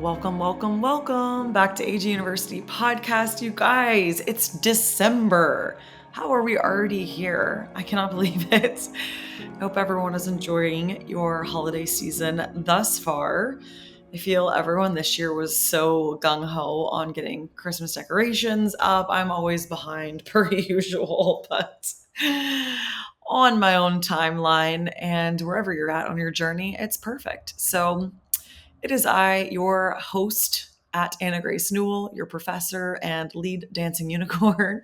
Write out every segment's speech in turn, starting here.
Welcome back to AG University Podcast, you guys. It's December. How are we already here? I cannot believe it. I hope everyone is enjoying your holiday season thus far. I feel everyone this year was so gung-ho on getting Christmas decorations up. I'm always behind per usual, but on my own timeline and wherever you're at on your journey, it's perfect. So it is I, your host at Anna Grace Newell, your professor and lead dancing unicorn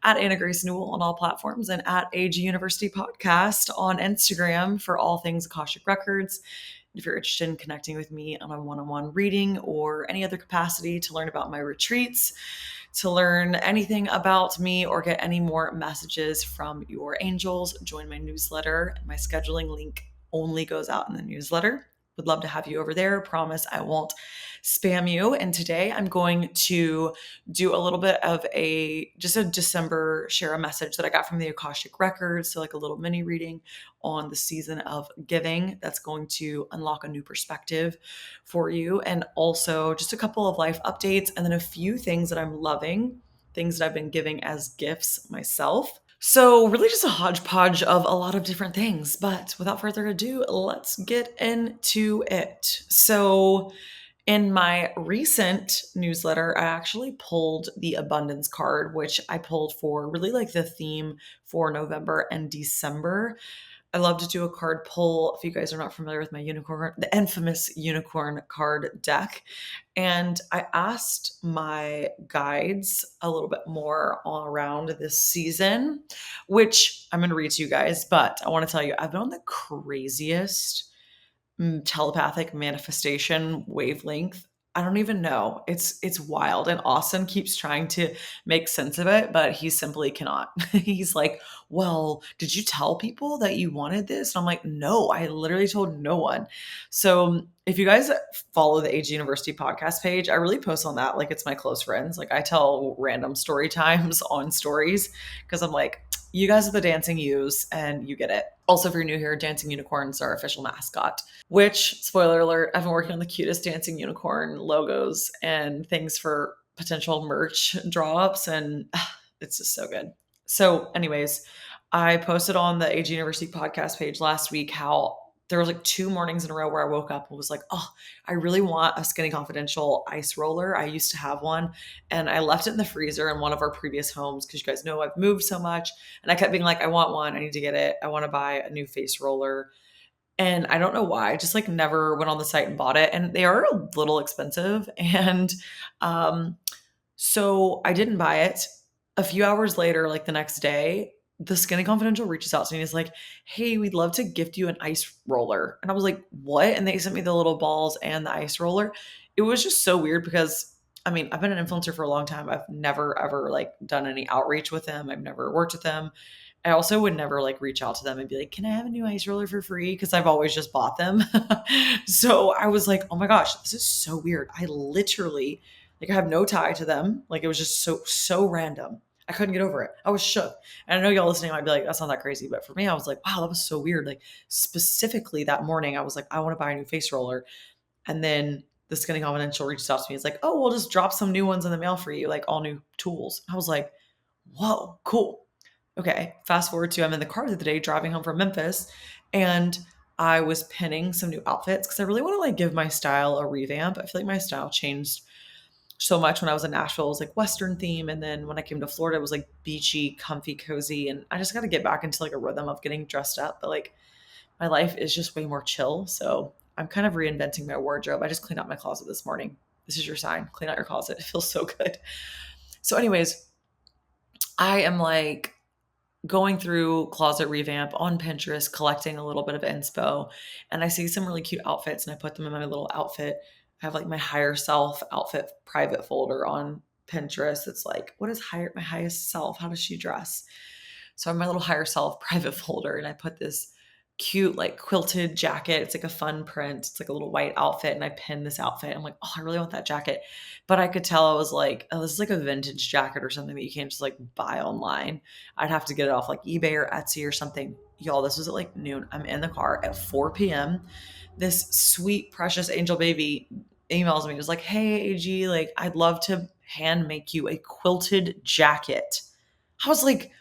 at Anna Grace Newell on all platforms and at AG University Podcast on Instagram for all things Akashic Records. If you're interested in connecting with me on a one-on-one reading or any other capacity to learn about my retreats, to learn anything about me or get any more messages from your angels, join my newsletter. My scheduling link only goes out in the newsletter. Would love to have you over there. Promise I won't spam you. And today I'm going to do a little bit of just a December share a message that I got from the Akashic Records. So like a little mini reading on the season of giving that's going to unlock a new perspective for you. And also just a couple of life updates and then a few things that I'm loving, things that I've been giving as gifts myself. So really just a hodgepodge of a lot of different things, but without further ado, let's get into it. So in my recent newsletter, I actually pulled the abundance card, which I pulled for really like the theme for November and December. I love to do a card pull. If you guys are not familiar with my unicorn, the infamous unicorn card deck. And I asked my guides a little bit more all around this season, which I'm going to read to you guys. But I want to tell you, I've been on the craziest telepathic manifestation wavelength. I don't even know. It's wild. And Austin keeps trying to make sense of it, but he simply cannot. He's like, well, did you tell people that you wanted this? And I'm like, no, I literally told no one. So if you guys follow the AG University podcast page, I really post on that like it's my close friends. Like I tell random story times on stories because I'm like, you guys are the dancing yous and you get it. Also, if you're new here, dancing unicorns are our official mascot, which, spoiler alert, I've been working on the cutest dancing unicorn logos and things for potential merch draw-ups, and it's just so good. So anyways, I posted on the AG University podcast page last week how there was like 2 mornings in a row where I woke up and was like, oh, I really want a Skinny Confidential ice roller. I used to have one and I left it in the freezer in one of our previous homes because you guys know I've moved so much. And I kept being like, I want one. I need to get it. I want to buy a new face roller. And I don't know why. I just like never went on the site and bought it. And they are a little expensive. And so I didn't buy it. A few hours later, like the next day, the Skinny Confidential reaches out to me and is like, hey, we'd love to gift you an ice roller. And I was like, what? And they sent me the little balls and the ice roller. It was just so weird because I mean, I've been an influencer for a long time. I've never ever like done any outreach with them. I've never worked with them. I also would never like reach out to them and be like, can I have a new ice roller for free? Because I've always just bought them. So I was like, oh my gosh, this is so weird. I literally like I have no tie to them. Like it was just so random. I couldn't get over it. I was shook. And I know y'all listening might be like, that's not that crazy. But for me, I was like, wow, that was so weird. Like specifically that morning, I was like, I want to buy a new face roller. And then the Skinny Confidential reached out to me. It's like, oh, we'll just drop some new ones in the mail for you, like all new tools. I was like, whoa, cool. Okay, fast forward to I'm in the car the other day driving home from Memphis, and I was pinning some new outfits because I really want to like give my style a revamp. I feel like my style changed so much when I was in Nashville. It was like Western theme, and then when I came to Florida, it was like beachy, comfy, cozy, and I just got to get back into like a rhythm of getting dressed up. But like my life is just way more chill, so I'm kind of reinventing my wardrobe. I just cleaned out my closet this morning. This is your sign. Clean out your closet. It feels so good. So, anyways, I am like going through closet revamp on Pinterest, collecting a little bit of inspo, and I see some really cute outfits and I put them in my little outfit. I have like my higher self outfit private folder on Pinterest. It's like, what is my highest self? How does she dress? So I have my little higher self private folder and I put this cute like quilted jacket. It's like a fun print. It's like a little white outfit and I pinned this outfit. I'm like, oh, I really want that jacket. But I could tell I was like, oh, this is like a vintage jacket or something that you can't just like buy online. I'd have to get it off like eBay or Etsy or something. Y'all, this was at like noon. I'm in the car at 4 p.m. This sweet, precious angel baby emails me. It was like, hey, AG, like, I'd love to hand make you a quilted jacket. I was like,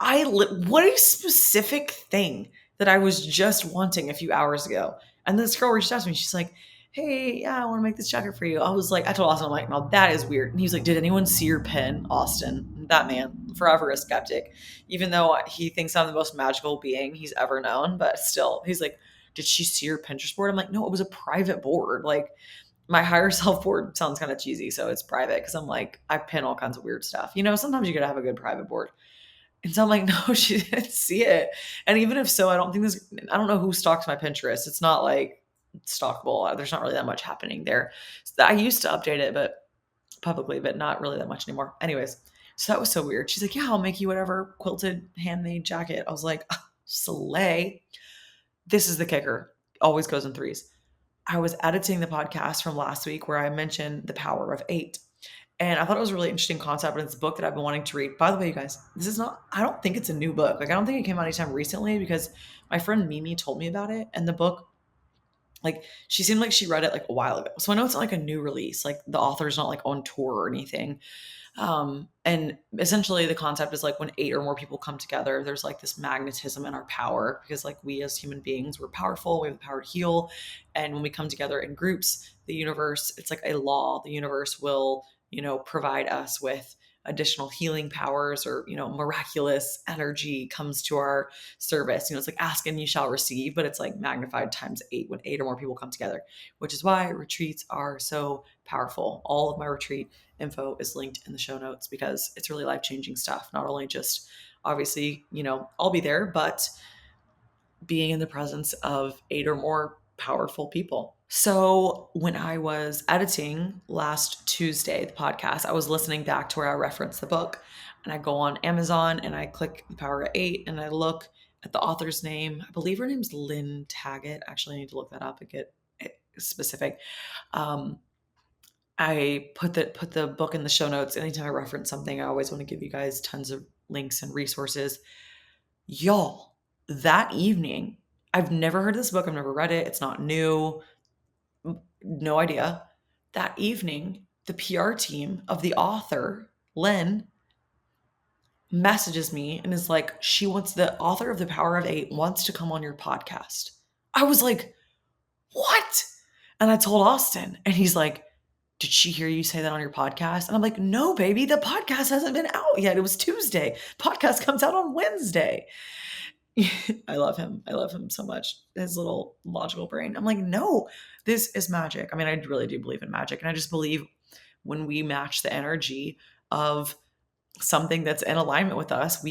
what a specific thing that I was just wanting a few hours ago. And this girl reached out to me. She's like, hey, yeah, I want to make this jacket for you. I was like, I told Austin, I'm like, no, that is weird. And he was like, did anyone see your pen, Austin? That man, forever a skeptic, even though he thinks I'm the most magical being he's ever known. But still, he's like, did she see your Pinterest board? I'm like, no, it was a private board. Like, my higher self board sounds kind of cheesy, so it's private because I'm like, I pin all kinds of weird stuff. Sometimes you gotta have a good private board. And so I'm like, no, she didn't see it. And even if so, I don't know who stalks my Pinterest. It's not like stalkable. There's not really that much happening there. So I used to update it, but publicly, but not really that much anymore. Anyways, so that was so weird. She's like, yeah, I'll make you whatever quilted handmade jacket. I was like, slay. This is the kicker. Always goes in threes. I was editing the podcast from last week where I mentioned the power of eight. And I thought it was a really interesting concept, and it's a book that I've been wanting to read. By the way, you guys, I don't think it's a new book. Like, I don't think it came out anytime recently because my friend Mimi told me about it. And the book, like, she seemed like she read it like a while ago. So I know it's not like a new release. Like, the author's not like on tour or anything. And essentially the concept is like when 8 or more people come together, there's like this magnetism in our power because like we as human beings, we're powerful, we have the power to heal. And when we come together in groups, the universe, it's like a law, the universe will, provide us with additional healing powers or, miraculous energy comes to our service. It's like ask and you shall receive, but it's like magnified times 8 when 8 or more people come together, which is why retreats are so powerful. All of my retreat info is linked in the show notes because it's really life-changing stuff. Not only just obviously, I'll be there, but being in the presence of 8 or more powerful people. So when I was editing last Tuesday, the podcast, I was listening back to where I referenced the book, and I go on Amazon and I click the power of 8 and I look at the author's name. I believe her name's Lynn Taggett. Actually, I need to look that up and get it specific. I put the book in the show notes. Anytime I reference something, I always want to give you guys tons of links and resources. Y'all, that evening, I've never heard of this book. I've never read it. It's not new. No idea. That evening, the PR team of the author, Lynn, messages me and is like, the author of The Power of 8 wants to come on your podcast. I was like, what? And I told Austin, and he's like, did she hear you say that on your podcast? And I'm like, no, baby, the podcast hasn't been out yet. It was Tuesday. Podcast comes out on Wednesday. I love him. I love him so much. His little logical brain. I'm like, no, this is magic. I mean, I really do believe in magic. And I just believe when we match the energy of something that's in alignment with us,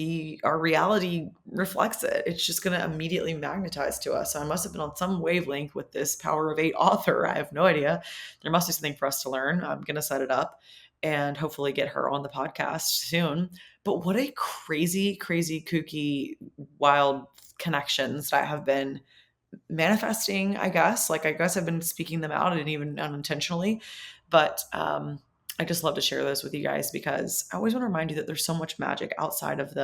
our reality reflects it. It's just going to immediately magnetize to us. So I must have been on some wavelength with this Power of 8 author. I have no idea. There must be something for us to learn. I'm going to set it up and hopefully get her on the podcast soon. But what a crazy, crazy, kooky, wild connections that I have been manifesting, I guess. Like, I guess I've been speaking them out and even unintentionally. But I just love to share those with you guys because I always want to remind you that there's so much magic outside of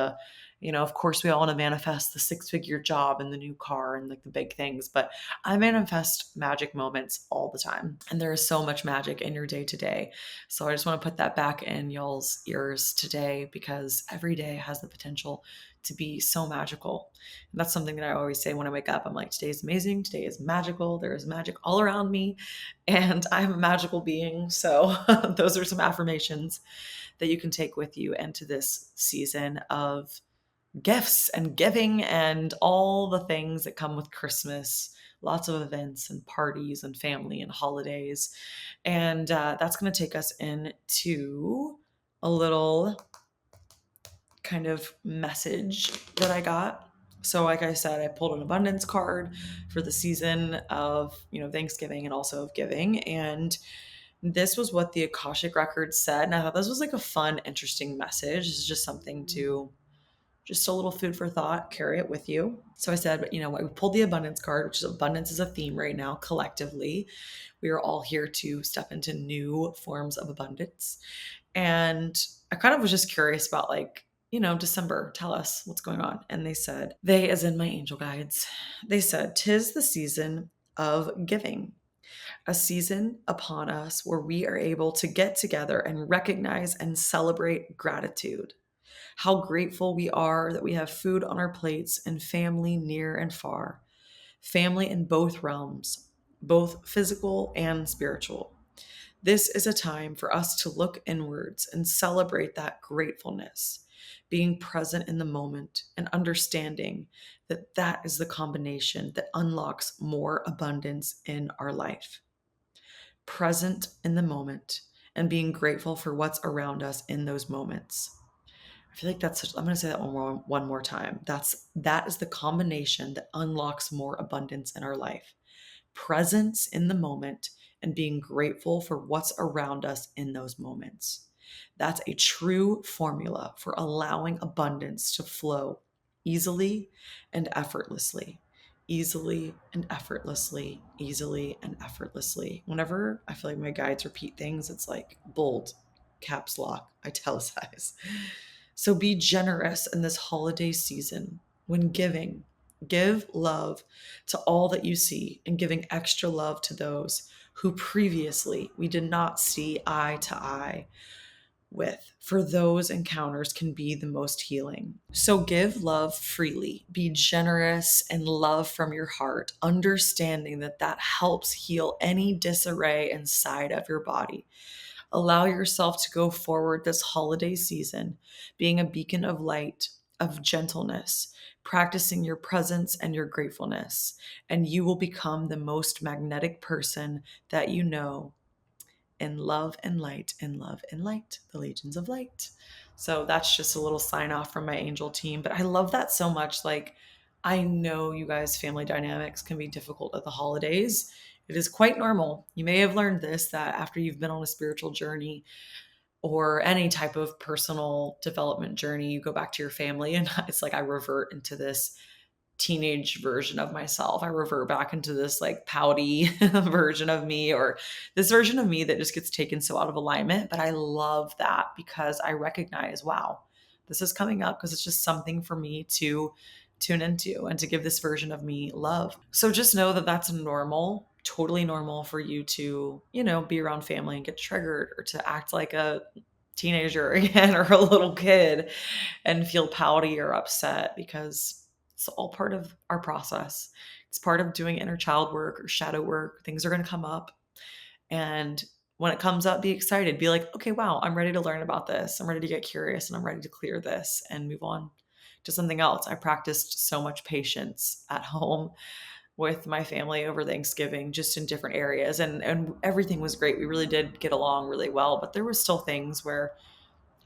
of course, we all want to manifest the 6-figure job and the new car and like the big things, but I manifest magic moments all the time. And there is so much magic in your day to day. So I just want to put that back in y'all's ears today because every day has the potential to be so magical. And that's something that I always say when I wake up. I'm like, today is amazing. Today is magical. There is magic all around me and I'm a magical being. So those are some affirmations that you can take with you into this season of gifts and giving and all the things that come with Christmas. Lots of events and parties and family and holidays. And that's going to take us into a little kind of message that I got. So like I said, I pulled an abundance card for the season of, Thanksgiving and also of giving. And this was what the Akashic Records said. And I thought this was like a fun, interesting message. It's just something to, just a little food for thought, carry it with you. So I said, we pulled the abundance card, which is abundance is a theme right now collectively. We are all here to step into new forms of abundance. And I kind of was just curious about December, tell us what's going on. And they, as in my angel guides, they said, 'tis the season of giving. A season upon us where we are able to get together and recognize and celebrate gratitude. How grateful we are that we have food on our plates and family near and far. Family in both realms, both physical and spiritual. This is a time for us to look inwards and celebrate that gratefulness, being present in the moment and understanding that that is the combination that unlocks more abundance in our life. Present in the moment and being grateful for what's around us in those moments. I feel like I'm going to say that one more time. That is the combination that unlocks more abundance in our life. Presence in the moment and being grateful for what's around us in those moments. That's a true formula for allowing abundance to flow easily and effortlessly. Easily and effortlessly, easily and effortlessly. Whenever I feel like my guides repeat things, it's like bold, caps lock, italicize. So be generous in this holiday season when giving. Give love to all that you see and giving extra love to those who previously we did not see eye to eye with. For those encounters can be the most healing. So give love freely. Be generous and love from your heart, understanding that that helps heal any disarray inside of your body. Allow yourself to go forward this holiday season, being a beacon of light, of gentleness, practicing your presence and your gratefulness, and you will become the most magnetic person that you know in love and light, in love and light, the legions of light. So that's just a little sign off from my angel team. But I love that so much. Like, I know you guys' family dynamics can be difficult at the holidays. It is quite normal. You may have learned this that after you've been on a spiritual journey or any type of personal development journey, you go back to your family and it's like I revert into this teenage version of myself. I revert back into this like pouty version of me or this version of me that just gets taken so out of alignment. But I love that because I recognize, wow, this is coming up because it's just something for me to tune into and to give this version of me love. So just know that that's normal, totally normal for you to, be around family and get triggered or to act like a teenager again or a little kid and feel pouty or upset because it's all part of our process. It's part of doing inner child work or shadow work. Things are going to come up. And when it comes up, be excited. Be like, okay, wow, I'm ready to learn about this. I'm ready to get curious and I'm ready to clear this and move on to something else. I practiced so much patience at home with my family over Thanksgiving, just in different areas. And everything was great. We really did get along really well, but there was still things where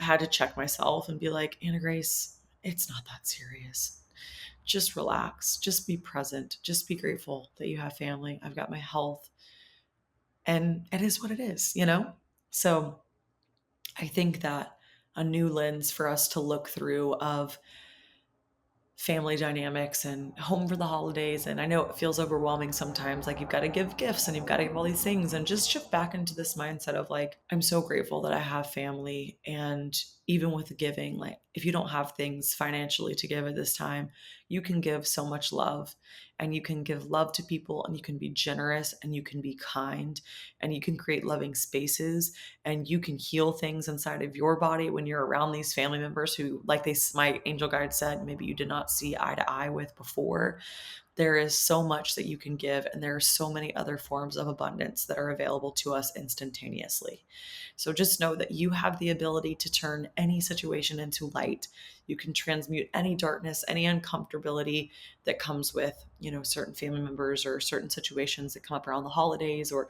I had to check myself and be like, Anna Grace, it's not that serious. Just relax, just be present, just be grateful that you have family. I've got my health, and it is what it is. So I think that a new lens for us to look through of family dynamics and home for the holidays. And I know it feels overwhelming sometimes, like you've got to give gifts and you've got to give all these things, and just shift back into this mindset of like, I'm so grateful that I have family. And even with giving, like if you don't have things financially to give at this time, you can give so much love, and you can give love to people, and you can be generous, and you can be kind, and you can create loving spaces, and you can heal things inside of your body when you're around these family members who, like my angel guide said, maybe you did not see eye to eye with before. There is so much that you can give, and there are so many other forms of abundance that are available to us instantaneously. So just know that you have the ability to turn any situation into light. You can transmute any darkness, any uncomfortability that comes with, certain family members or certain situations that come up around the holidays, or,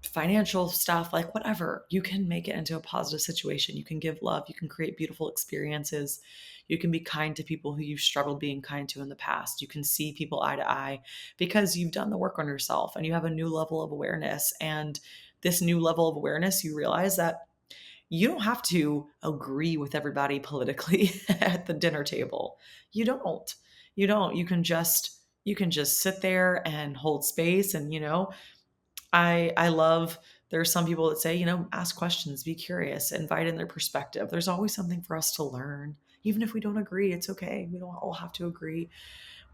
financial stuff, like whatever. You can make it into a positive situation. You can give love. You can create beautiful experiences. You can be kind to people who you've struggled being kind to in the past. You can see people eye to eye because you've done the work on yourself and you have a new level of awareness. And this new level of awareness, you realize that you don't have to agree with everybody politically at the dinner table. You don't. You don't. You can just sit there and hold space. And I love, there's some people that say, ask questions, be curious, invite in their perspective. There's always something for us to learn. Even if we don't agree, it's okay. We don't all have to agree.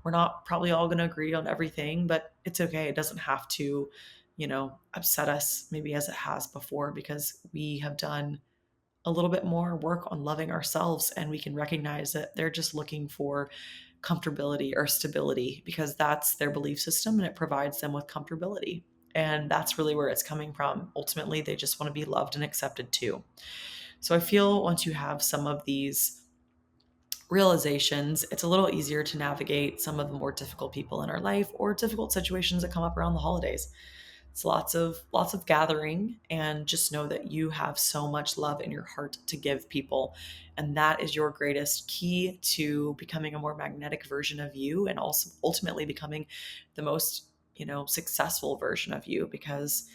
We're not probably all going to agree on everything, but it's okay. It doesn't have to, upset us maybe as it has before, because we have done a little bit more work on loving ourselves, and we can recognize that they're just looking for comfortability or stability because that's their belief system and it provides them with comfortability. And that's really where it's coming from. Ultimately, they just want to be loved and accepted too. So I feel once you have some of these realizations, it's a little easier to navigate some of the more difficult people in our life or difficult situations that come up around the holidays. It's lots of gathering, and just know that you have so much love in your heart to give people, and that is your greatest key to becoming a more magnetic version of you, and also ultimately becoming the most, successful version of you, because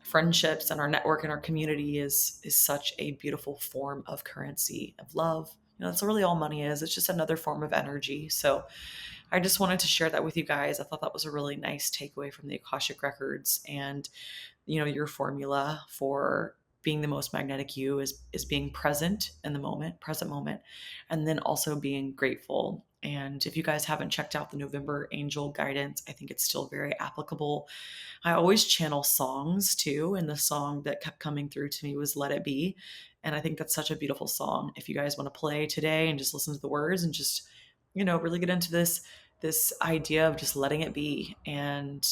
friendships and our network and our community is such a beautiful form of currency of love. That's really all money is. It's just another form of energy. So I just wanted to share that with you guys. I thought that was a really nice takeaway from the Akashic Records. And your formula for being the most magnetic you is being present in the moment, present moment, and then also being grateful. And if you guys haven't checked out the November angel guidance, I think it's still very applicable. I always channel songs too, and the song that kept coming through to me was Let It Be. And I think that's such a beautiful song. If you guys want to play today and just listen to the words and just, really get into this idea of just letting it be, and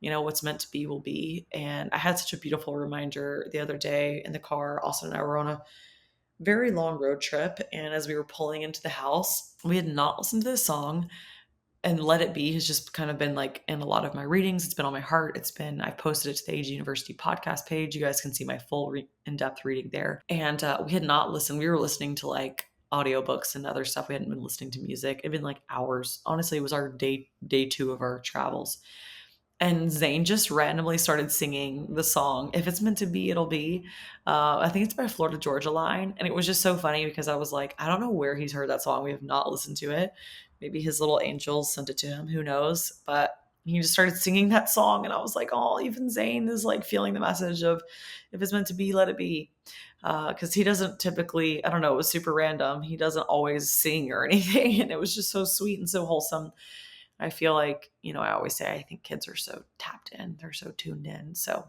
what's meant to be will be. And I had such a beautiful reminder the other day in the car. Austin and I were on a very long road trip, and as we were pulling into the house, we had not listened to this song, and Let It Be has just kind of been like in a lot of my readings. It's been on my heart. I've posted it to the AG University podcast page. You guys can see my full in-depth reading there. And we had not listened. We were listening to like audiobooks and other stuff. We hadn't been listening to music. It'd been like hours. Honestly, it was our day 2 of our travels. And Zayn just randomly started singing the song, If It's Meant to Be, It'll Be. I think it's by Florida Georgia Line. And it was just so funny because I was like, I don't know where he's heard that song. We have not listened to it. Maybe his little angels sent it to him. Who knows? But he just started singing that song. And I was like, oh, even Zayn is like feeling the message of if it's meant to be, let it be. Because he doesn't typically, I don't know, it was super random. He doesn't always sing or anything. And it was just so sweet and so wholesome. I feel like, I always say I think kids are so tapped in, they're so tuned in. So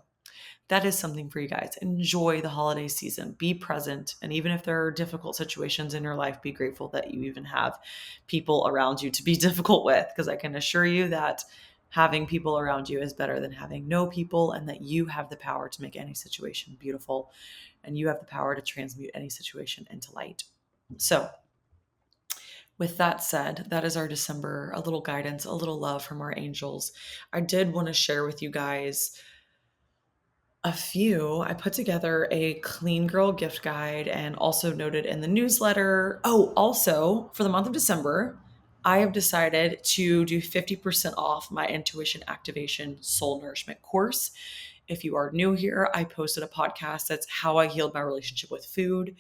that is something for you guys. Enjoy the holiday season, be present. And even if there are difficult situations in your life, be grateful that you even have people around you to be difficult with, because I can assure you that having people around you is better than having no people, and that you have the power to make any situation beautiful, and you have the power to transmute any situation into light. So with that said, that is our December, a little guidance, a little love from our angels. I did want to share with you guys I put together a clean girl gift guide and also noted in the newsletter. Oh, also for the month of December, I have decided to do 50% off my intuition activation soul nourishment course. If you are new here, I posted a podcast that's how I healed my relationship with food.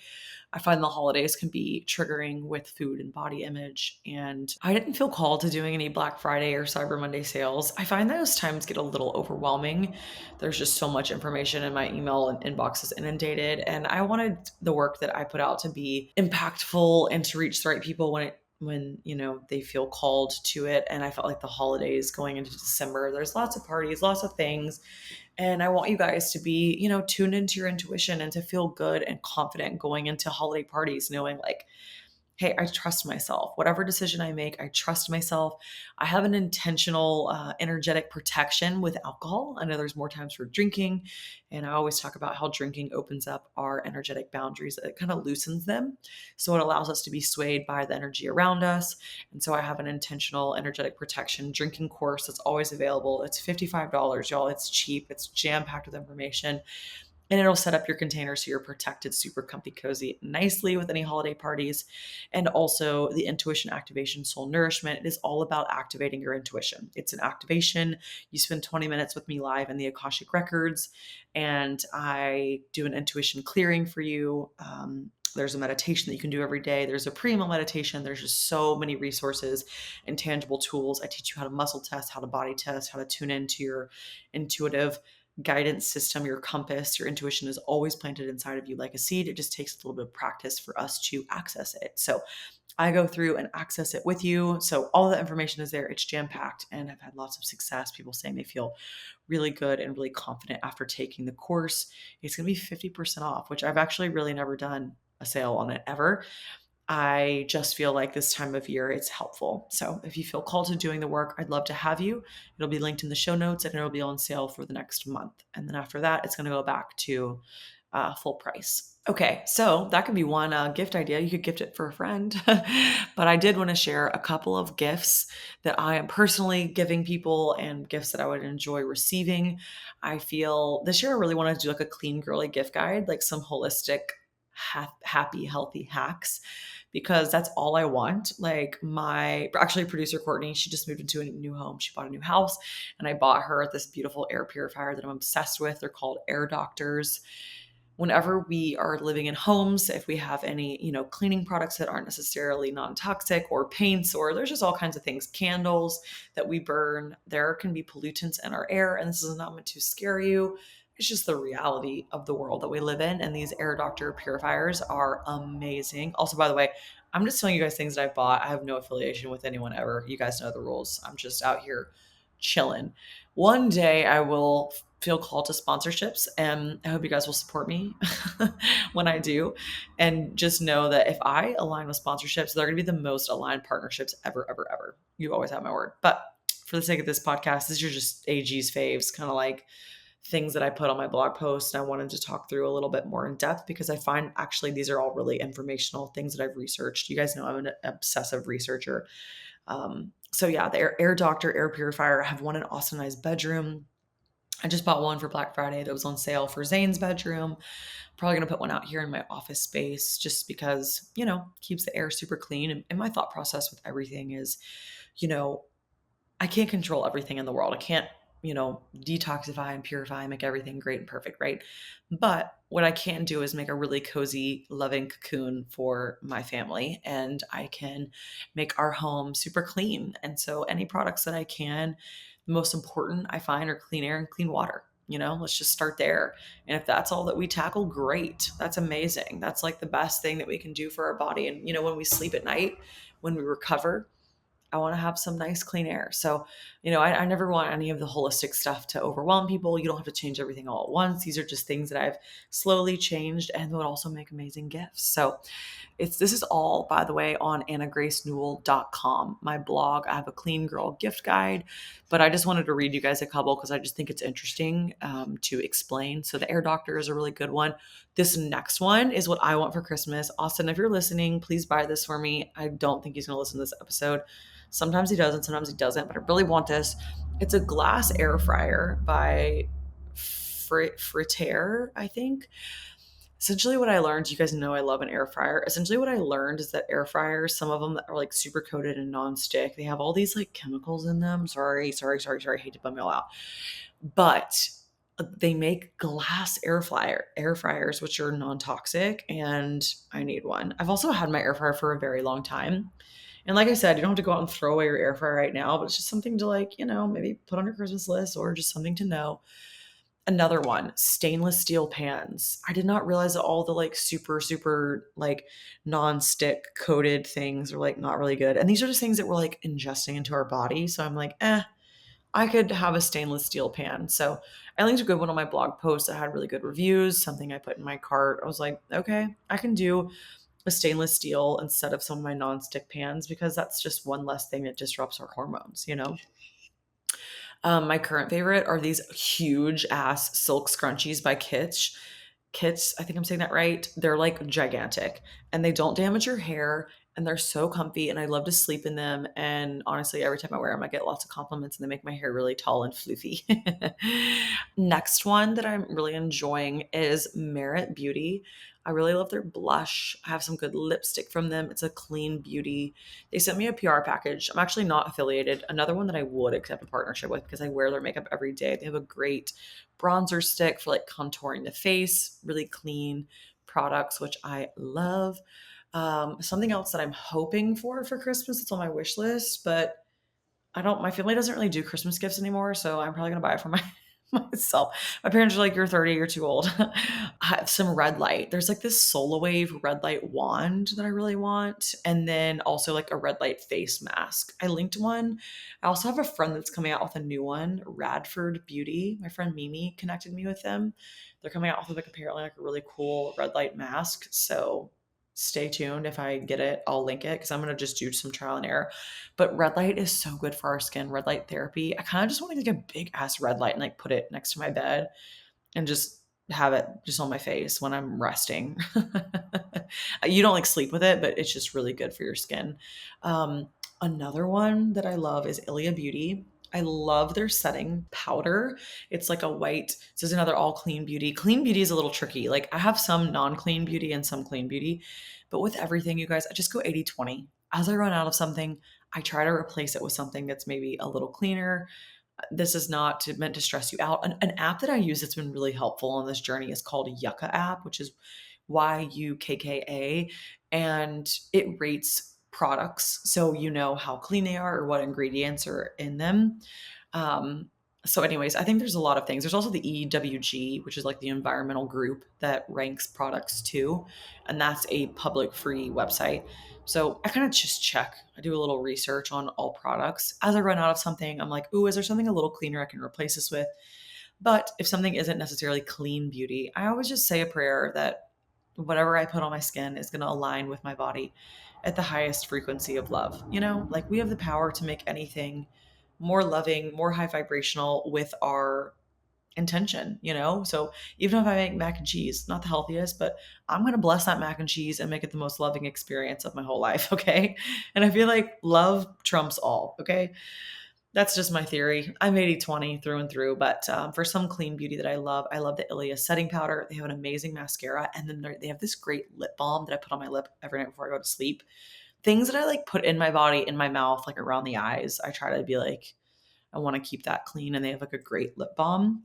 I find the holidays can be triggering with food and body image, and I didn't feel called to doing any Black Friday or Cyber Monday sales. I find those times get a little overwhelming. There's just so much information, and my email and inbox is inundated, and I wanted the work that I put out to be impactful and to reach the right people when they feel called to it. And I felt like the holidays going into December, there's lots of parties, lots of things, and I want you guys to be, tuned into your intuition and to feel good and confident going into holiday parties, knowing like, hey, I trust myself. Whatever decision I make, I trust myself. I have an intentional, energetic protection with alcohol. I know there's more times for drinking, and I always talk about how drinking opens up our energetic boundaries. It kind of loosens them. So it allows us to be swayed by the energy around us. And so I have an intentional energetic protection drinking course that's always available. It's $55, y'all. It's cheap. It's jam-packed with information. And it'll set up your container so you're protected, super comfy, cozy, nicely with any holiday parties. And also the intuition activation soul nourishment. It is all about activating your intuition. It's an activation. You spend 20 minutes with me live in the Akashic Records, and I do an intuition clearing for you. There's a meditation that you can do every day. There's a pre-meal meditation. There's just so many resources and tangible tools. I teach you how to muscle test, how to body test, how to tune into your intuitive guidance system, your compass. Your intuition is always planted inside of you like a seed. It just takes a little bit of practice for us to access it. So I go through and access it with you. So all of the information is there. It's jam packed, and I've had lots of success. People saying they feel really good and really confident after taking the course. It's going to be 50% off, which I've actually really never done a sale on it ever. I just feel like this time of year it's helpful. So if you feel called to doing the work, I'd love to have you. It'll be linked in the show notes and it'll be on sale for the next month. And then after that, it's going to go back to full price. Okay, so that could be one gift idea. You could gift it for a friend. But I did want to share a couple of gifts that I am personally giving people and gifts that I would enjoy receiving. I feel this year I really wanted to do like a clean girly gift guide, like some holistic, happy, healthy hacks because that's all I want. Like my actually producer Courtney, she just moved into a new home. She bought a new house and I bought her this beautiful air purifier that I'm obsessed with. They're called Air Doctors. Whenever we are living in homes, if we have any, cleaning products that aren't necessarily non-toxic or paints, or there's just all kinds of things, candles that we burn, there can be pollutants in our air. And this is not meant to scare you. It's just the reality of the world that we live in. And these Air Doctor purifiers are amazing. Also, by the way, I'm just telling you guys things that I've bought. I have no affiliation with anyone ever. You guys know the rules. I'm just out here chilling. One day I will feel called to sponsorships and I hope you guys will support me when I do. And just know that if I align with sponsorships, they're going to be the most aligned partnerships ever, ever, ever. You always have my word. But for the sake of this podcast, these are just AG's faves, kind of like things that I put on my blog post. And I wanted to talk through a little bit more in depth because I find actually these are all really informational things that I've researched. You guys know I'm an obsessive researcher. So yeah, the Air Doctor air purifier. I have one in Austin and I's bedroom. I just bought one for Black Friday that was on sale for Zane's bedroom. Probably going to put one out here in my office space just because, keeps the air super clean. And my thought process with everything is, I can't control everything in the world. I can't, detoxify and purify and make everything great and perfect, right? But what I can do is make a really cozy, loving cocoon for my family, and I can make our home super clean. And so any products that I can, the most important I find are clean air and clean water. Let's just start there. And if that's all that we tackle, great. That's amazing. That's like the best thing that we can do for our body. And, when we sleep at night, when we recover, I want to have some nice clean air. So, I never want any of the holistic stuff to overwhelm people. You don't have to change everything all at once. These are just things that I've slowly changed and would also make amazing gifts. So this is all, by the way, on annagracenewell.com, my blog. I have a clean girl gift guide, but I just wanted to read you guys a couple because I just think it's interesting to explain. So the Air Doctor is a really good one. This next one is what I want for Christmas. Austin, if you're listening, please buy this for me. I don't think he's going to listen to this episode. Sometimes he doesn't, sometimes he doesn't, but I really want this. It's a glass air fryer by Fritaire, I think. Essentially what I learned, you guys know I love an air fryer. Essentially what I learned is that air fryers, some of them that are like super coated and non-stick, they have all these like chemicals in them. Sorry. I hate to bum y'all out. But they make glass air fryers, which are non-toxic, and I need one. I've also had my air fryer for a very long time. And like I said, you don't have to go out and throw away your air fryer right now, but it's just something to like, maybe put on your Christmas list or just something to know. Another one, stainless steel pans. I did not realize that all the like super, super like non-stick coated things are like not really good. And these are just things that we're like ingesting into our body. So I'm like, I could have a stainless steel pan. So I linked a good one on my blog post that had really good reviews, something I put in my cart. I was like, okay, I can do a stainless steel instead of some of my non-stick pans because that's just one less thing that disrupts our hormones. My current favorite are these huge ass silk scrunchies by Kitsch. Kits, I think I'm saying that right. They're like gigantic and they don't damage your hair and they're so comfy and I love to sleep in them. And honestly, every time I wear them, I get lots of compliments and they make my hair really tall and floofy. Next one that I'm really enjoying is Merit Beauty. I really love their blush. I have some good lipstick from them. It's a clean beauty. They sent me a PR package. I'm actually not affiliated. Another one that I would accept a partnership with because I wear their makeup every day. They have a great bronzer stick for like contouring the face, really clean products, which I love. Something else that I'm hoping for Christmas, it's on my wish list, but my family doesn't really do Christmas gifts anymore. So I'm probably going to buy it for myself. My parents are like, you're 30, you're too old. I have some red light. There's like this Solar Wave red light wand that I really want. And then also like a red light face mask. I linked one. I also have a friend that's coming out with a new one, Radford Beauty. My friend Mimi connected me with them. They're coming out with like apparently like a really cool red light mask. So stay tuned. If I get it, I'll link it because I'm going to just do some trial and error. But red light is so good for our skin, red light therapy. I kind of just want to get a big ass red light and like put it next to my bed and just have it just on my face when I'm resting. You don't like sleep with it, but it's just really good for your skin. Another one that I love is Ilia Beauty. I love their setting powder. It's like a white, so it's another all clean beauty. Clean beauty is a little tricky. Like I have some non-clean beauty and some clean beauty, but with everything, you guys, I just go 80-20. As I run out of something, I try to replace it with something that's maybe a little cleaner. This is not meant to stress you out. An app that I use that's been really helpful on this journey is called Yucca app, which is YUKKA, and it rates products so you know how clean they are or what ingredients are in them. Um, so, anyways, I think there's a lot of things. There's also the EWG, which is like the environmental group that ranks products too, and that's a public free website. So I kind of just check. I do a little research on all products. As I run out of something, I'm like, ooh, is there something a little cleaner I can replace this with? But if something isn't necessarily clean beauty, I always just say a prayer that whatever I put on my skin is going to align with my body at the highest frequency of love. You know, like we have the power to make anything more loving, more high vibrational with our intention, you know? So even if I make mac and cheese, not the healthiest, but I'm going to bless that mac and cheese and make it the most loving experience of my whole life. Okay. And I feel like love trumps all. Okay. That's just my theory. I'm 80-20 through and through, but for some clean beauty that I love the Ilia setting powder. They have an amazing mascara, and then they have this great lip balm that I put on my lip every night before I go to sleep. Things that I like put in my body, in my mouth, like around the eyes. I try to be like, I want to keep that clean, and they have like a great lip balm.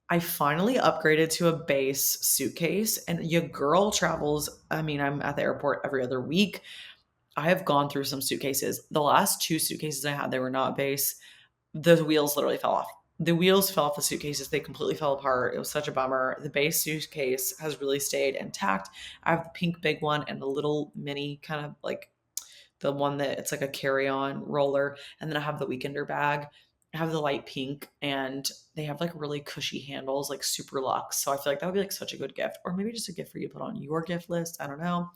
I finally upgraded to a base suitcase, and your girl travels. I mean, I'm at the airport every other week. I have gone through some suitcases. The last two suitcases I had, they were not base. The wheels literally fell off. The wheels fell off the suitcases. They completely fell apart. It was such a bummer. The base suitcase has really stayed intact. I have the pink big one and the little mini kind of like the one that it's like a carry-on roller. And then I have the weekender bag. I have the light pink and they have like really cushy handles, like super luxe. So I feel like that would be like such a good gift, or maybe just a gift for you to put on your gift list. I don't know.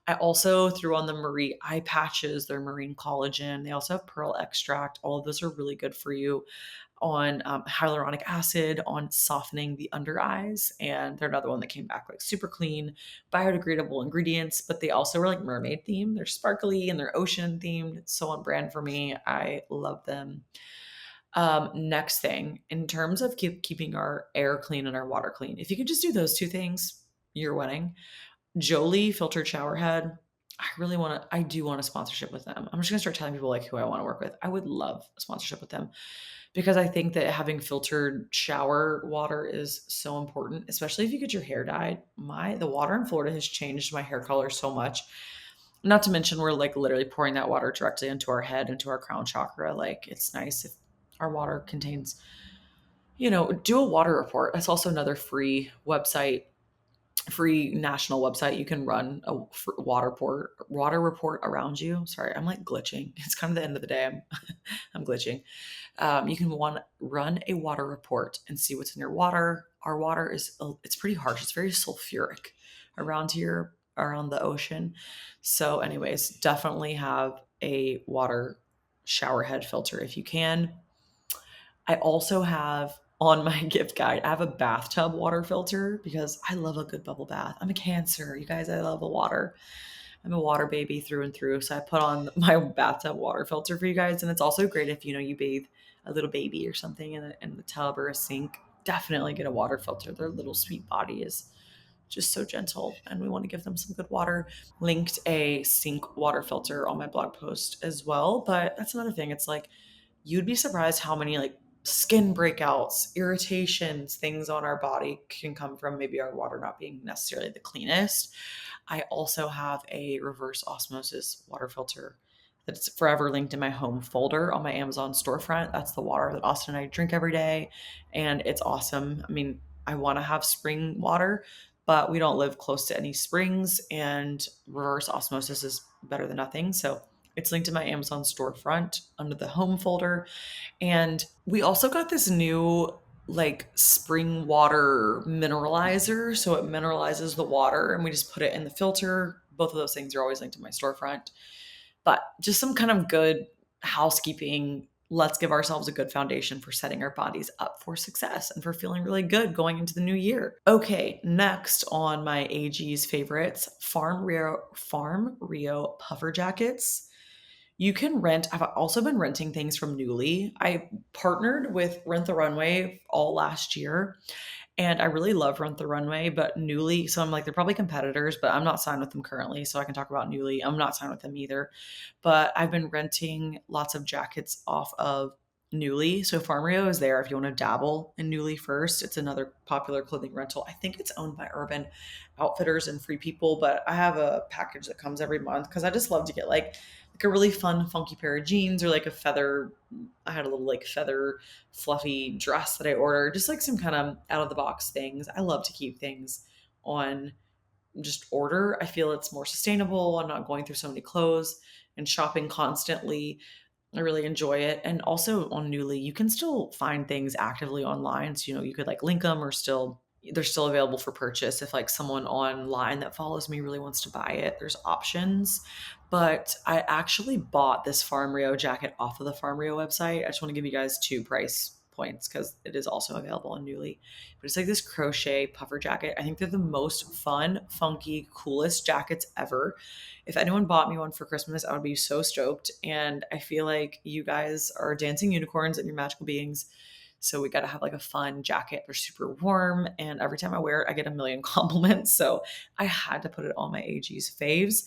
I also threw on the Marie eye patches, they're marine collagen. They also have pearl extract. All of those are really good for you on hyaluronic acid, on softening the under eyes. And they're another one that came back like super clean, biodegradable ingredients, but they also were like mermaid themed. They're sparkly and they're ocean themed. It's so on brand for me. I love them. Next thing, in terms of keeping our air clean and our water clean, if you can just do those two things, you're winning. Jolie filtered shower head. I do want a sponsorship with them. I'm just gonna start telling people like who I want to work with. I would love a sponsorship with them because I think that having filtered shower water is so important, especially if you get your hair dyed. The water in Florida has changed my hair color so much. Not to mention we're like literally pouring that water directly into our head, into our crown chakra. Like it's nice if our water contains, do a water report. That's also another free national website. You can run a water report around you. Sorry, I'm like glitching. It's kind of the end of the day. I'm glitching. You can run a water report and see what's in your water. Our water it's pretty harsh. It's very sulfuric around here, around the ocean. So anyways, definitely have a water shower head filter if you can. I also have on my gift guide, I have a bathtub water filter because I love a good bubble bath. I'm a Cancer. You guys, I love the water. I'm a water baby through and through. So I put on my bathtub water filter for you guys. And it's also great if, you bathe a little baby or something in the tub or a sink. Definitely get a water filter. Their little sweet body is just so gentle and we want to give them some good water. Linked a sink water filter on my blog post as well. But that's another thing. It's like, you'd be surprised how many like skin breakouts, irritations, things on our body can come from maybe our water not being necessarily the cleanest. I also have a reverse osmosis water filter that's forever linked in my home folder on my Amazon storefront. That's the water that Austin and I drink every day. And it's awesome. I mean, I want to have spring water, but we don't live close to any springs, and reverse osmosis is better than nothing. So it's linked in my Amazon storefront under the home folder. And we also got this new like spring water mineralizer. So it mineralizes the water and we just put it in the filter. Both of those things are always linked in my storefront. But just some kind of good housekeeping. Let's give ourselves a good foundation for setting our bodies up for success and for feeling really good going into the new year. Okay, next on my AG's favorites, Farm Rio puffer jackets. You can rent. I've also been renting things from Newly. I partnered with Rent the Runway all last year, and I really love Rent the Runway, but Newly, so I'm like, they're probably competitors, but I'm not signed with them currently, so I can talk about Newly. I'm not signed with them either, but I've been renting lots of jackets off of Newly. So Farm Rio is there if you want to dabble in Newly first. It's another popular clothing rental. I think it's owned by Urban Outfitters and Free People, but I have a package that comes every month because I just love to get like a really fun, funky pair of jeans, or like a feather. I had a little like feather fluffy dress that I ordered, just like some kind of out of the box things. I love to keep things on just order. I feel it's more sustainable. I'm not going through so many clothes and shopping constantly. I really enjoy it. And also on Newly, you can still find things actively online. So, you could like link them, or they're still available for purchase. If like someone online that follows me really wants to buy it, there's options. But I actually bought this Farm Rio jacket off of the Farm Rio website. I just want to give you guys 2 price points because it is also available on Newly. But it's like this crochet puffer jacket. I think they're the most fun, funky, coolest jackets ever. If anyone bought me one for Christmas, I would be so stoked. And I feel like you guys are dancing unicorns and you're magical beings. So we got to have like a fun jacket. They're super warm. And every time I wear it, I get a million compliments. So I had to put it on my AG's faves.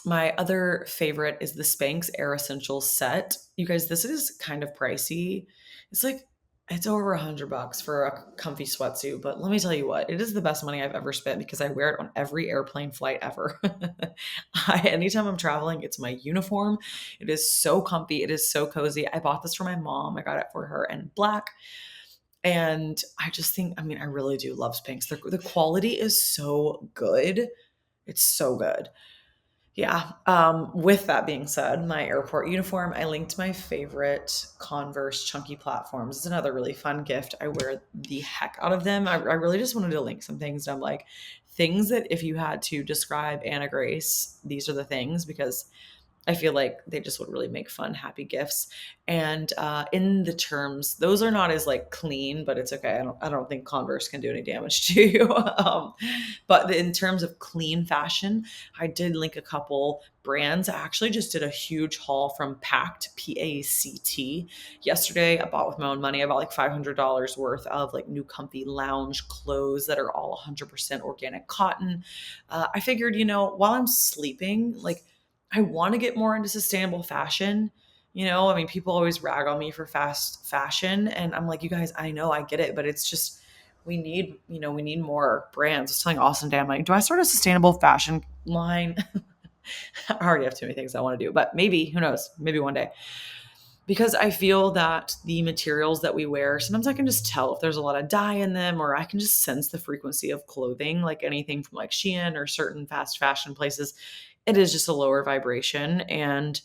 My other favorite is the Spanx Air Essentials set. You guys, this is kind of pricey. It's over $100 for a comfy sweatsuit, but let me tell you what, it is the best money I've ever spent because I wear it on every airplane flight ever. Anytime I'm traveling, it's my uniform. It is so comfy. It is so cozy. I bought this for my mom. I got it for her in black. And I just think, I mean, I really do love Spanx. The quality is so good. It's so good. Yeah. With that being said, my airport uniform, I linked my favorite Converse chunky platforms. It's another really fun gift. I wear the heck out of them. I really just wanted to link some things. And I'm like, things that if you had to describe Anna Grace, these are the things, because I feel like they just would really make fun, happy gifts. And in the terms, those are not as like clean, but it's okay. I don't think Converse can do any damage to you. But in terms of clean fashion, I did link a couple brands. I actually just did a huge haul from Pact, PACT. Yesterday, I bought with my own money. I bought like $500 worth of like new comfy lounge clothes that are all 100% organic cotton. I figured, while I'm sleeping, like I want to get more into sustainable fashion. I mean, people always rag on me for fast fashion. And I'm like, you guys, I know, I get it, but it's just, we need more brands. I was telling Austin today, I'm like, do I start a sustainable fashion line? I already have too many things I want to do, but maybe, who knows, maybe one day. Because I feel that the materials that we wear, sometimes I can just tell if there's a lot of dye in them, or I can just sense the frequency of clothing, like anything from like Shein or certain fast fashion places. It is just a lower vibration. And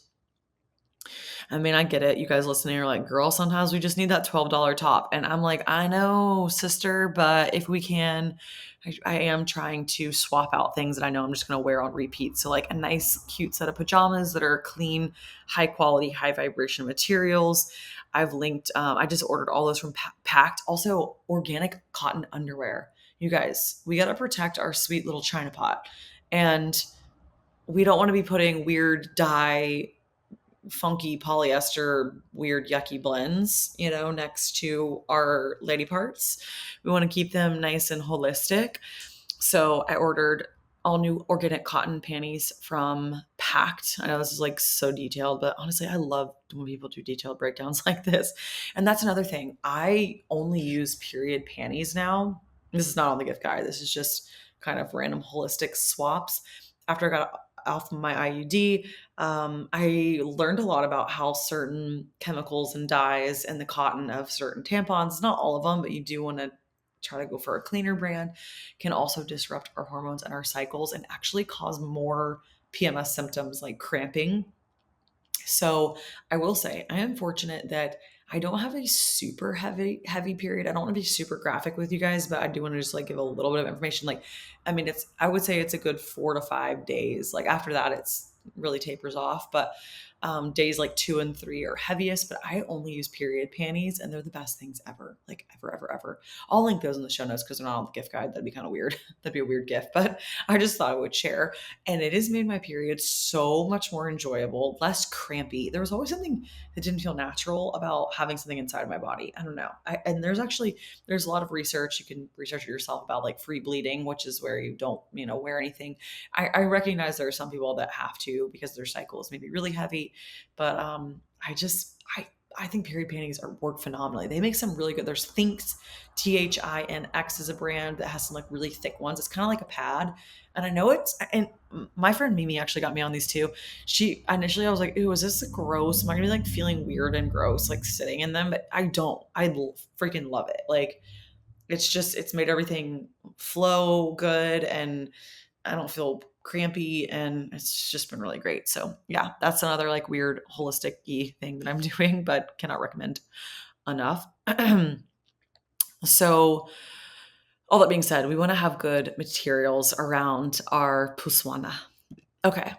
I mean, I get it. You guys listening are like, girl, sometimes we just need that $12 top. And I'm like, I know, sister, but if we can, I am trying to swap out things that I know I'm just going to wear on repeat. So like a nice, cute set of pajamas that are clean, high quality, high vibration materials. I've linked, I just ordered all those from Pact. Also, organic cotton underwear. You guys, we got to protect our sweet little China pot. And we don't want to be putting weird dye, funky polyester, weird yucky blends, next to our lady parts. We want to keep them nice and holistic. So I ordered all new organic cotton panties from Pact. I know this is like so detailed, but honestly, I love when people do detailed breakdowns like this. And that's another thing. I only use period panties now. This is not on the gift guide. This is just kind of random holistic swaps. After off my IUD. I learned a lot about how certain chemicals and dyes and the cotton of certain tampons, not all of them, but you do want to try to go for a cleaner brand, can also disrupt our hormones and our cycles and actually cause more PMS symptoms like cramping. So I will say I am fortunate that I don't have a super heavy period. I don't want to be super graphic with you guys, but I do want to just like give a little bit of information. Like, I mean, I would say it's a good 4 to 5 days. Like after that, it's really tapers off. But days like 2 and 3 are heaviest. But I only use period panties, and they're the best things ever. Like ever, ever, ever. I'll link those in the show notes because they're not on the gift guide. That'd be kind of weird. That'd be a weird gift, but I just thought I would share, and it has made my period so much more enjoyable, less crampy. There was always something that didn't feel natural about having something inside of my body. I don't know. And there's a lot of research. You can research it yourself about like free bleeding, which is where you don't, wear anything. I recognize there are some people that have to because their cycle is maybe really heavy, but I think period panties work phenomenally. They make some really good. There's Thinx, THINX is a brand that has some like really thick ones. It's kind of like a pad. And I know and my friend Mimi actually got me on these too. I was like, ooh, is this gross? Am I gonna be like feeling weird and gross, like sitting in them? But I don't. Freaking love it. Like, it's made everything flow good and I don't feel crampy and it's just been really great. So yeah, that's another like weird holistic-y thing that I'm doing, but cannot recommend enough. So all that being said, we want to have good materials around our puswana. Okay.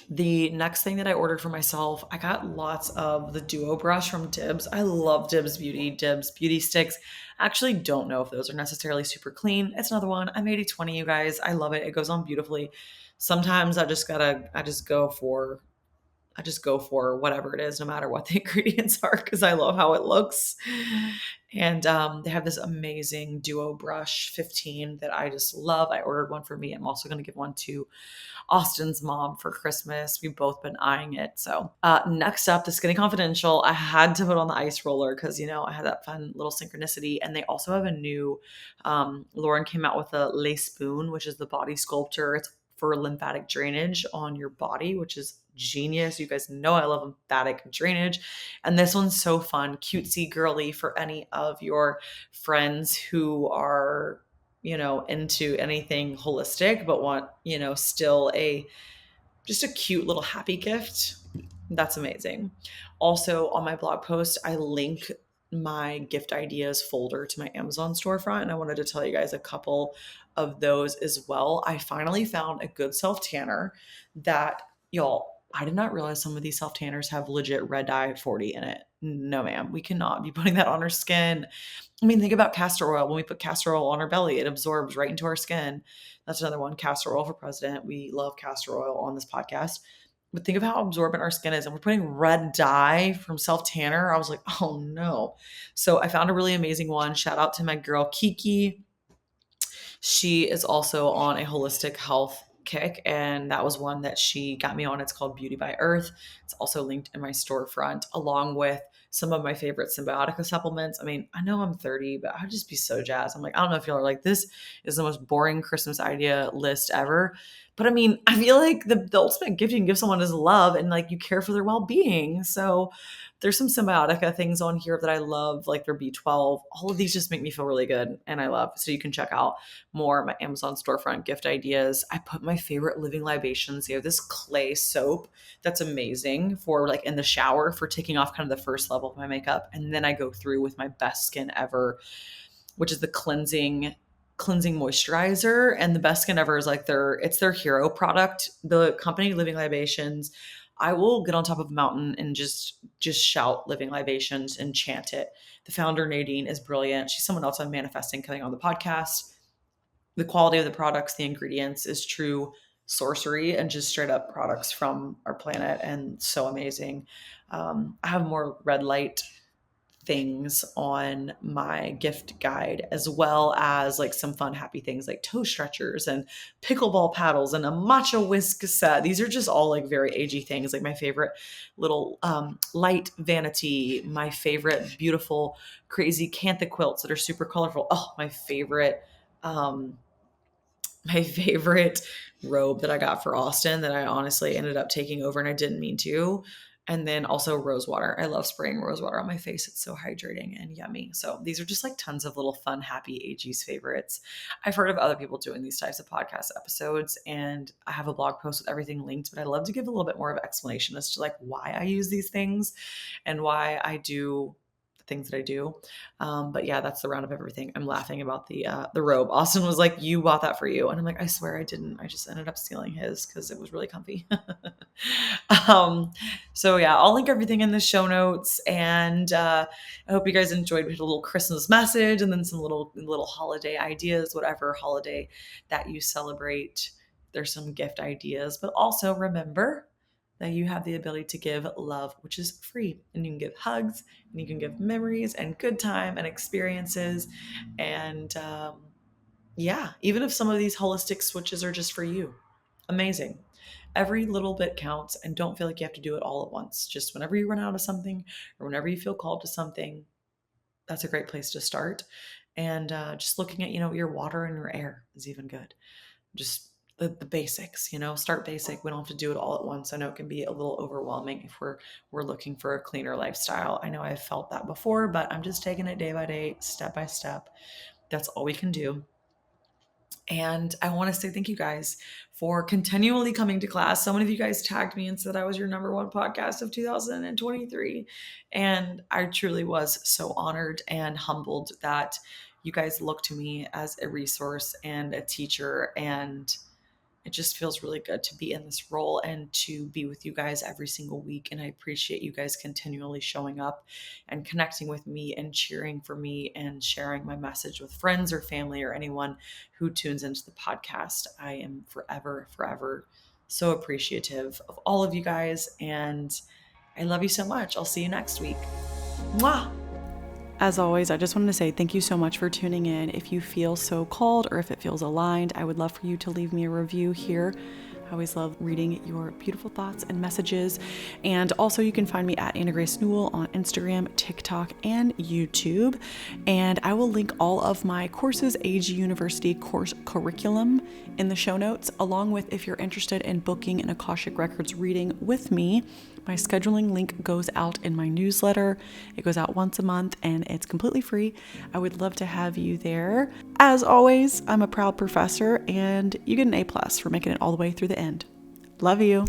The next thing that I ordered for myself, I got lots of the Duo brush from Dibs. I love Dibs Beauty Sticks. I actually don't know if those are necessarily super clean. It's another one. I'm 80/20, you guys. I love it. It goes on beautifully. Sometimes I just go for whatever it is, no matter what the ingredients are, because I love how it looks. And they have this amazing Duo brush 15 that I just love. I ordered one for me. I'm also going to give one to Austin's mom for Christmas. We've both been eyeing it. So next up, the Skinny Confidential. I had to put on the ice roller because, I had that fun little synchronicity. And they also have a new, Lauren came out with a Lay Spoon, which is the body sculptor. It's for lymphatic drainage on your body, which is genius. You guys know I love lymphatic drainage. And this one's so fun, cutesy, girly for any of your friends who are into anything holistic, but want, still just a cute little happy gift. That's amazing. Also on my blog post, I link my gift ideas folder to my Amazon storefront. And I wanted to tell you guys a couple of those as well. I finally found a good self tanner that I did not realize some of these self tanners have legit red dye 40 in it. No, ma'am, we cannot be putting that on our skin. I mean, think about castor oil. When we put castor oil on our belly, it absorbs right into our skin. That's another one. Castor oil for president. We love castor oil on this podcast. But think of how absorbent our skin is. And we're putting red dye from self tanner. I was like, oh no. So I found a really amazing one. Shout out to my girl Kiki. She is also on a holistic health kick, and that was one that she got me on. It's called Beauty by Earth. It's also linked in my storefront, along with some of my favorite Symbiotica supplements. I mean, I know I'm 30, but I'd just be so jazzed. I'm like, I don't know if y'all are like, this is the most boring Christmas idea list ever. But I mean, I feel like the ultimate gift you can give someone is love and like you care for their well-being. So there's some Symbiotica things on here that I love, like their B12. All of these just make me feel really good and I love. So you can check out more my Amazon storefront gift ideas. I put my favorite living libations. They have this clay soap that's amazing for like in the shower for taking off kind of the first level of my makeup. And then I go through with my best skin ever, which is the cleansing moisturizer. And the best skin ever is like it's their hero product. The company Living Libations, I will get on top of a mountain and just shout Living Libations and chant it. The founder, Nadine, is brilliant. She's someone else I'm manifesting coming on the podcast. The quality of the products, the ingredients is true sorcery and just straight up products from our planet and so amazing. I have more red light things on my gift guide, as well as like some fun, happy things like toe stretchers and pickleball paddles and a matcha whisk set. These are just all like very agey things. Like my favorite little light vanity, my favorite beautiful, crazy cantha quilts that are super colorful. Oh, my favorite my favorite robe that I got for Austin that I honestly ended up taking over and I didn't mean to. And then also rose water. I love spraying rose water on my face. It's so hydrating and yummy. So these are just like tons of little fun, happy AG's favorites. I've heard of other people doing these types of podcast episodes, and I have a blog post with everything linked, but I love to give a little bit more of an explanation as to like why I use these things and why I do the things that I do. But yeah, that's the round of everything. I'm laughing about the robe. Austin was like, "You bought that for you," and I'm like, "I swear I didn't. I just ended up stealing his because it was really comfy." um, so yeah, I'll link everything in the show notes, and I hope you guys enjoyed. We had a little Christmas message, and then some little holiday ideas, whatever holiday that you celebrate. There's some gift ideas, but also remember that you have the ability to give love, which is free, and you can give hugs, and you can give memories and good time and experiences, and yeah, even if some of these holistic switches are just for you, amazing. Every little bit counts, and don't feel like you have to do it all at once. Just whenever you run out of something or whenever you feel called to something, that's a great place to start. And just looking at, your water and your air is even good. Just the basics, start basic. We don't have to do it all at once. I know it can be a little overwhelming if we're looking for a cleaner lifestyle. I know I've felt that before, but I'm just taking it day by day, step by step. That's all we can do. And I want to say thank you guys for continually coming to class. So many of you guys tagged me and said I was your number one podcast of 2023. And I truly was so honored and humbled that you guys look to me as a resource and a teacher. And it just feels really good to be in this role and to be with you guys every single week. And I appreciate you guys continually showing up and connecting with me and cheering for me and sharing my message with friends or family or anyone who tunes into the podcast. I am forever, forever so appreciative of all of you guys. And I love you so much. I'll see you next week. Mwah! As always, I just wanted to say thank you so much for tuning in. If you feel so called or if it feels aligned, I would love for you to leave me a review here. I always love reading your beautiful thoughts and messages. And also you can find me at Anna Grace Newell on Instagram, TikTok, and YouTube. And I will link all of my courses, AG University course curriculum in the show notes, along with if you're interested in booking an Akashic Records reading with me. My scheduling link goes out in my newsletter. It goes out once a month and it's completely free. I would love to have you there. As always, I'm a proud professor and you get an A+ for making it all the way through the end. Love you.